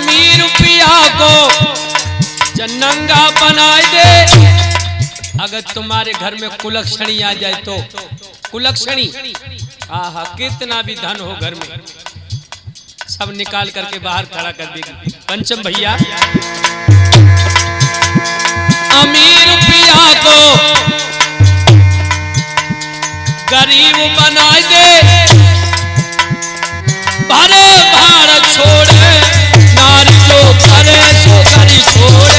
अमीर पिया को नंगा बनाए दे। अगर तुम्हारे घर में कुलक्षणी आ जाए तो, कुलक्षणी आहा कितना भी धन हो घर में सब निकाल करके बाहर खड़ा कर देगी। पंचम भैया अमीर पिया को गरीब बनाए दे। भारे भार छोड़े नारी जो करे सो करी छोड़े,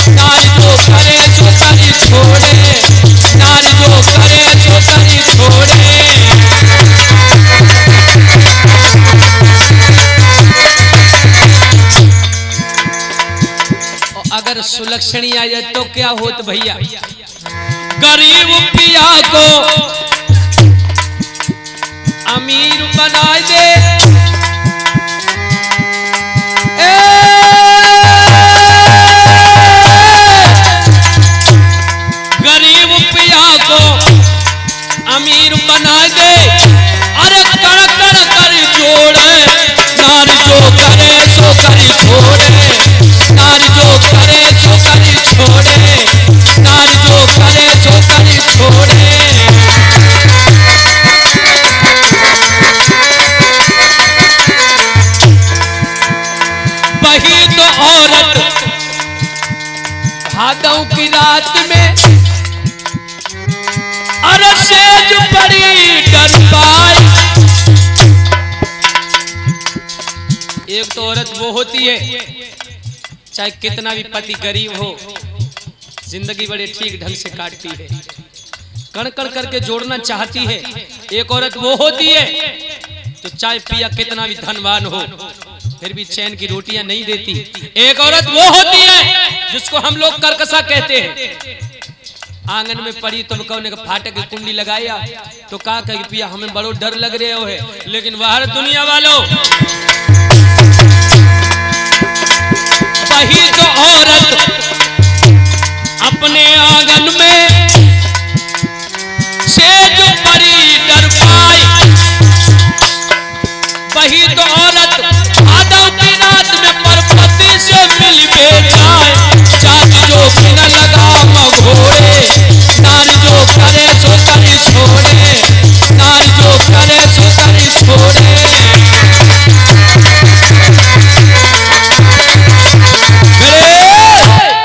नारी जो करे सो करी छोड़े, नारी जो करे सो करी छोड़े। अगर सुलक्षणी आ जाए तो क्या होत भैया? गरीब पिया को अमीर बना दे। गरीब पिया को अमीर बना दे। अरे कर कर कर जोड़े नारी जो करे सो करी छोड़े, नारी जो करे सो करी छोड़े, नारी जो करे सो करी छोड़े। वही तो औरत भादों की रात में अरे सेज बड़ी डर पाई। एक तो औरत वो होती है चाहे कितना भी पति गरीब हो, जिंदगी बड़े ठीक ढंग से काटती है, कण कण करके जोड़ना चाहती है। एक औरत वो होती है तो चाय पिया कितना भी धनवान हो फिर भी चैन की रोटियां नहीं देती। एक औरत वो होती है जिसको हम लोग करकसा कहते हैं। आंगन में पड़ी तो कौन फाटक की कुंडी लगाया तो कहा कि पिया हमें बड़ो डर लग रहे हो है, लेकिन बाहर दुनिया वालों वही तो औरत अपने आंगन में सेज बड़ी डर पाई। वही तो औरत भादों की रात में परपति से मिल जाए। चाबी जो बिन लगा मघोड़े, नारी जो करे सो करी छोड़े, नारी जो करे सो करी छोड़े।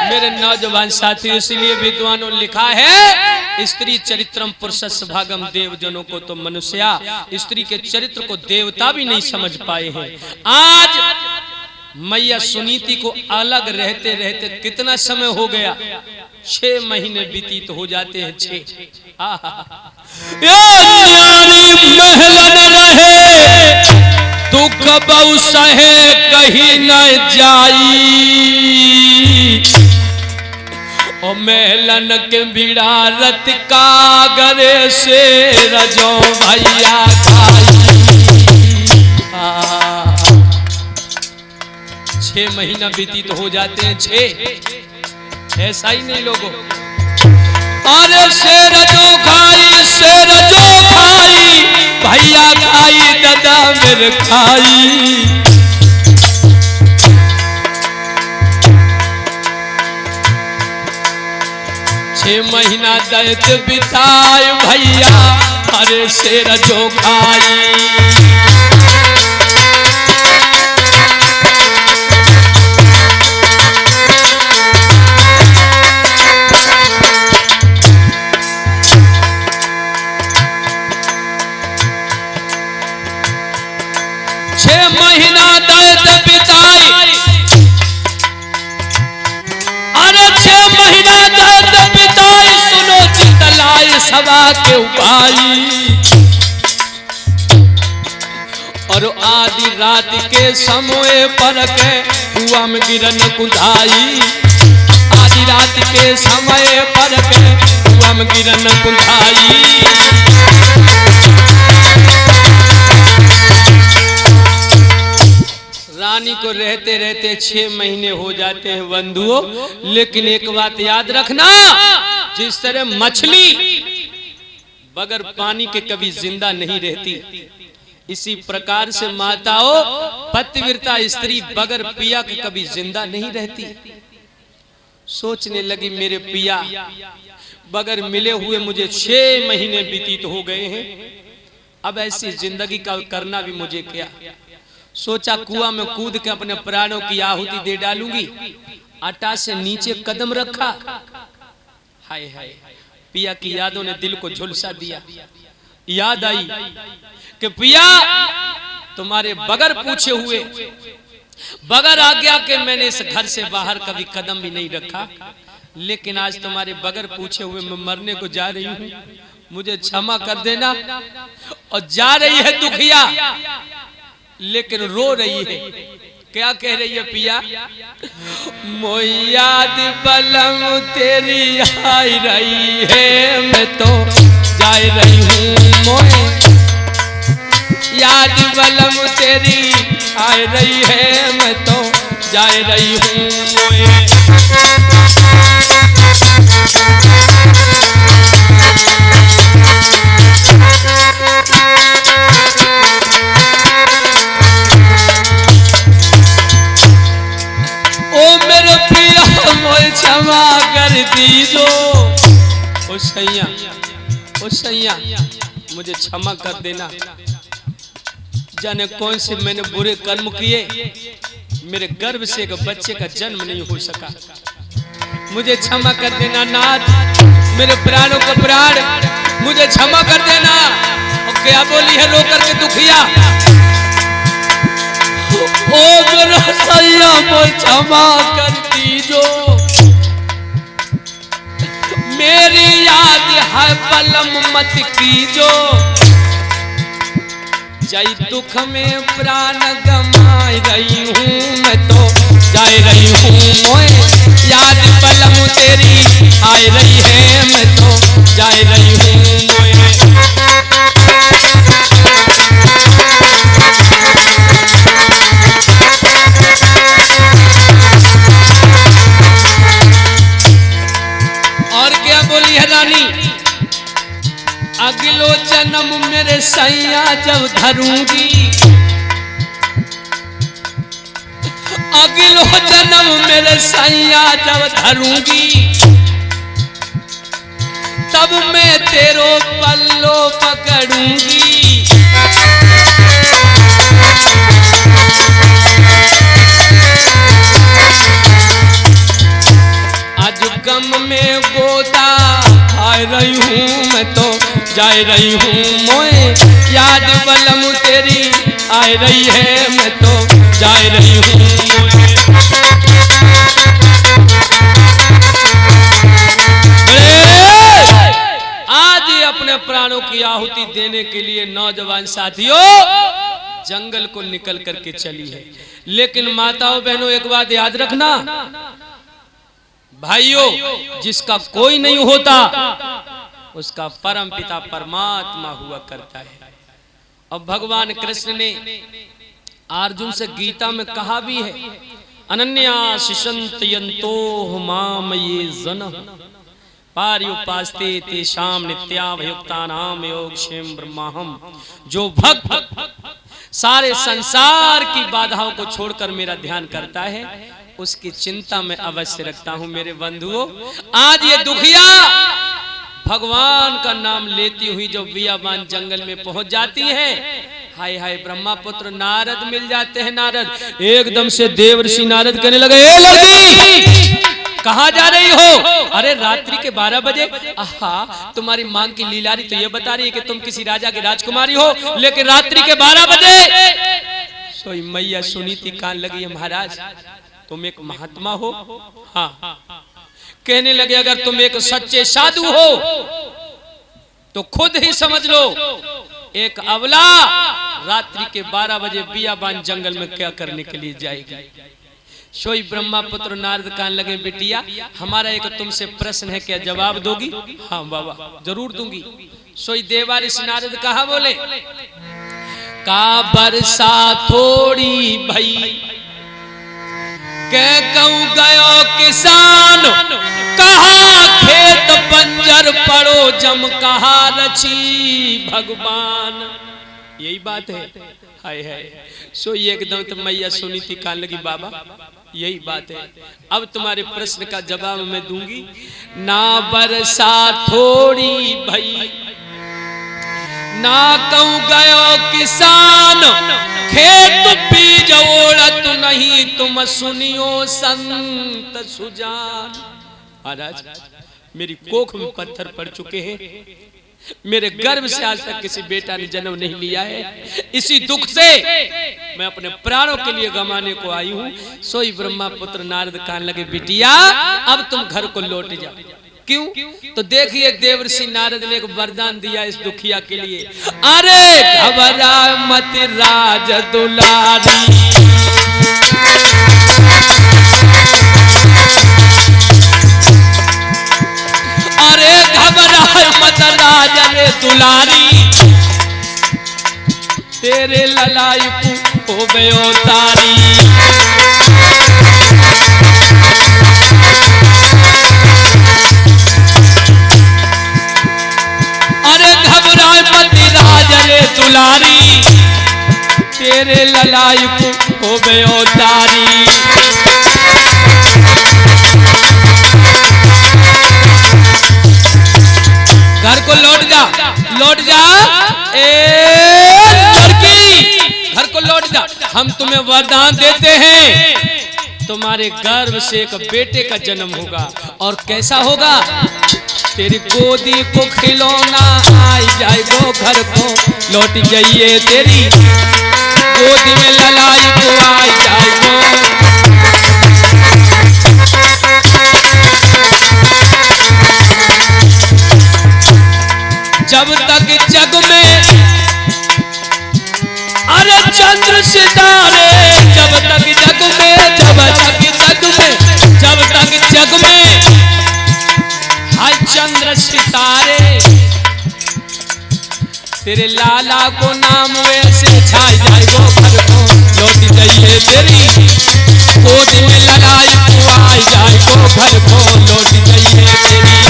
मेरे नौजवान साथियों, इसलिए विद्वानों लिखा है स्त्री चरित्रम पुरुषस्य भागम देवजनों को तो मनुष्या, स्त्री के चरित्र को देवता भी नहीं समझ पाए हैं। आज मैया सुनीति को अलग रहते रहते कितना समय हो गया? 6 महीने व्यतीत हो जाते हैं। 6 महलन रहे दुख बहु सहे कहीं न जाई। ओ महलन के बिड़ा रत कागरे से रजो भैया खाई। 6 महीना व्यतीत हो जाते हैं। 6 ऐसा ही नहीं लोगों। अरे शेर जो खाई भैया खाई दादा मेरे खाई। छह महीना दैत बिताए भैया अरे शेर जो खाई। महीना दैत बिताई अरे 6 महीना दैत बिताई। सुनो चितलाई सभा के उपाई। और आधी रात के समय पर के कुआं में गिरन कुंधाई। आधी रात के समय पर के कुआं में गिरन कुंधाई। रानी को रहते रहते 6 महीने हो जाते हैं बंधुओं। लेकिन एक बात याद रखना, जिस तरह मछली बगैर पानी के कभी जिंदा नहीं रहती, इसी प्रकार से माताओं, पतिव्रता स्त्री बगैर पिया के कभी जिंदा नहीं रहती। सोचने लगी मेरे पिया बगैर मिले हुए मुझे 6 महीने व्यतीत हो गए हैं, अब ऐसी जिंदगी का करना भी मुझे क्या। सोचा कुआं में कूद के अपने प्राणों की आहुति दे डालूंगी। आटा से नीचे कदम रखा, हाय हाय, पिया की यादों ने दिल को झुलसा दिया। याद आई कि पिया तुम्हारे बगैर पूछे हुए, बगैर आज्ञा के मैंने इस घर से बाहर कभी कदम भी नहीं रखा, लेकिन आज तुम्हारे बगैर पूछे हुए मैं मरने को जा रही हूँ, मुझे क्षमा कर देना। और जा रही है दुखिया, लेकिन रो रही है। क्या कह रही है पिया? मोयाद बलम तेरी आई रही है, मैं तो जा रही हूँ। मोए याद बलम तेरी आई रही है, मैं तो जा रही हूँ। मोए क्षमा कर दीजो, ओ सैया, ओ सैया, मुझे क्षमा कर देना। जाने कौन से मैंने बुरे कर्म किए, मेरे गर्भ से एक बच्चे का जन्म नहीं हो सका। मुझे क्षमा कर देना नाथ, मेरे प्राणों का प्राण, मुझे क्षमा कर देना। और क्या बोली है रो करके दुखिया? ओ मेरा सैया, मुझे क्षमा कर दीजो, मेरी याद है बलम मत कीजो। जय दुख में प्राण गमा रही हूँ, मैं तो जा रही हूँ। मोए याद बलम तेरी आ रही है, मैं तो जा रही हूँ। मोए और क्या बोली है रानी? अगलो जन्म मेरे सैया जब धरूंगी, अगलो जन्म मेरे सैया जब धरूंगी, तब मैं तेरो पल्लो पकड़ूंगी। आज गम में गोदा आ रही हूँ, मैं तो जा रही हूँ। मोए याद बलम तेरी आ रही है, मैं तो जा रही हूँ। आज अपने प्राणों की आहुति देने के लिए नौजवान साथियों जंगल को निकल करके चली है। लेकिन माताओं बहनों एक बात याद रखना भाइयों, जिसका कोई नहीं होता उसका परम पिता परमात्मा हुआ करता है। और भगवान कृष्ण ने अर्जुन से गीता में कहा भी है, अनन्या शिशंतयन्तो माम ये जन पार्युपास्ते तेषाम नित्याभयुक्तानाम योगक्षेम ब्रह्माहम। जो भक्त सारे संसार की बाधाओं को छोड़कर मेरा ध्यान करता है, उसकी चिंता मैं अवश्य रखता हूं। मेरे बंधुओं, आज ये दुखिया भगवान का नाम लेती हुई जो बियाबान जंगल में पहुंच जाती है, हाय हाय ब्रह्मा पुत्र नारद मिल जाते हैं। नारद एकदम से देवर्षि नारद कहने लगे, ए लड़की कहाँ जा रही हो? अरे रात्रि के 12 बजे। आहा, तुम्हारी मांग की लीलारी तो ये बता रही है कि तुम किसी राजा की राजकुमारी हो, लेकिन रात्रि के 12 बजे सोई मैया सुनी थी, कान लगी है, महाराज तुम एक महात्मा हो। हाँ, कहने लगे अगर तुम एक सच्चे साधु हो तो खुद ही समझ लो एक अबला रात्रि के 12 बजे बियाबान जंगल में क्या करने के लिए जाएगी। सोई ब्रह्मा पुत्र नारद कान लगे, बिटिया हमारा एक तुमसे प्रश्न है, क्या जवाब दोगी? हाँ बाबा जरूर दूंगी। सोई देवाऋषि नारद कहा बोले, का बरसा थोड़ी भई के कहूं गयो किसान, कहा खेत बंजर पड़ो जम कहा रची भगवान। यही बात है। हाय हाय सो ये एकदम तो मैया सुनी थी कान लगी बाबा यही बात है। अब तुम्हारे प्रश्न का जवाब मैं दूंगी। ना बरसा थोड़ी भई ना कहूँ गयो किसान खेत बीज ओढ़त नहीं तुम सुनियो संत सुजान। महाराज मेरी कोख में पत्थर पड़ चुके हैं, मेरे गर्भ से आज तक किसी बेटा ने जन्म नहीं लिया है, इसी दुख से मैं अपने प्राणों के लिए गंवाने को आई हूँ। सोई ब्रह्मा पुत्र नारद कान लगे बिटिया अब तुम घर को लौट जाओ। क्यों? तो देखिए देवर्षि नारद ने एक वरदान दिया इस दुखिया के लिए। अरे घबरा मत राज दुलारी अरे घबरा मत राजन दुलारी तेरे ललाई हो गयो तारी। अरे घबरा मत राजन दुलारी तेरे ललाई हो गयो तारी। घर को लौट जा ए लड़की घर को लौट जा। हम तुम्हें वरदान देते हैं तुम्हारे गर्भ से एक बेटे का जन्म होगा। और कैसा होगा? तेरी गोदी को खिलौना आई जाएगो घर को लौट जाइए तेरी गोदी में ललाई को आई जाएगो। जब तक जग में अरे चंद्र सितारे जब तक जग में हाय चंद्र सितारे तेरे लाला को नाम वैसे छाई जाएगो घर को लौट जाइए तेरी गोद में ललाई को आई जाएगो घर को लौट जाइए तेरी।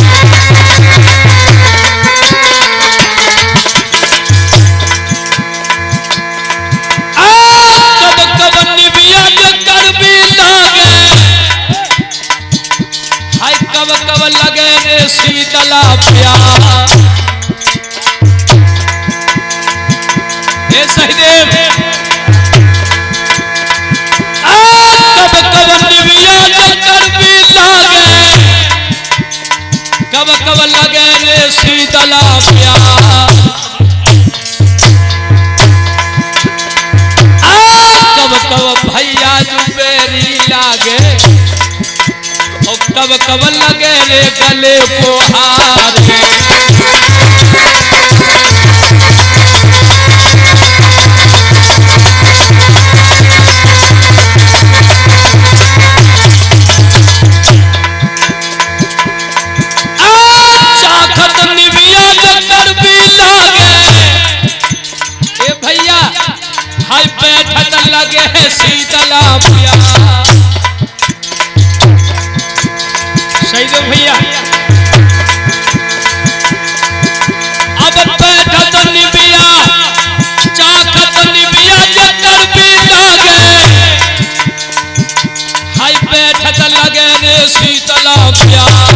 कब लगे रे शीतला प्यार सहदेव कब निविया कर भी लागे कब लगे रे शीतला प्यार कब भैया जुबेरी लागे कब लगे रे गले को हार। चाखत निविया कर भी लागे ए भैया हाय बैठत लगे है शीतला प्यार। सही भैया अब बैठत निबिया चाखत निबिया जकर भी लागे हाय बैठत लगे रे शीतला प्यार।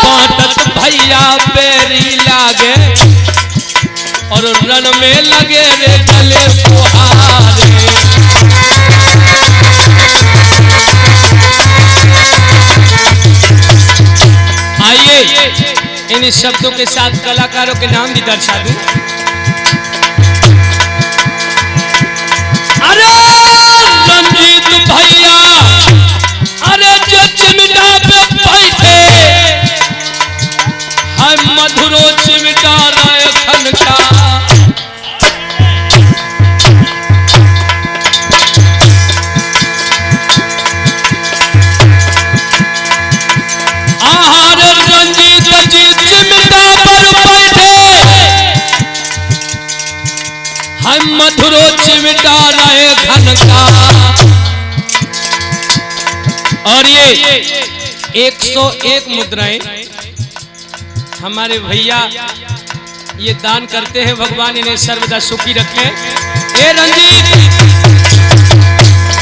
बाटत भैया बेरी लागे और रण में लगे रे गले को हारे। आइए इन शब्दों के साथ कलाकारों के नाम भी दर्शा दूं। अरे रंजीत भैया अरे जो चिमटा पे बैठे हम मधुरो चिमटा रहे खनका। हम मधुरो चिमटा रहे घन का। और ये 101 मुद्राएं हमारे भैया ये दान करते हैं, भगवान इन्हें सर्वदा सुखी रखे। ए रंजीत,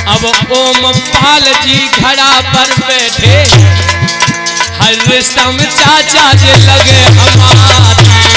अब ओम पाल जी घड़ा पर बैठे, हर रिश्ता में चाचा जे लगे हमारा।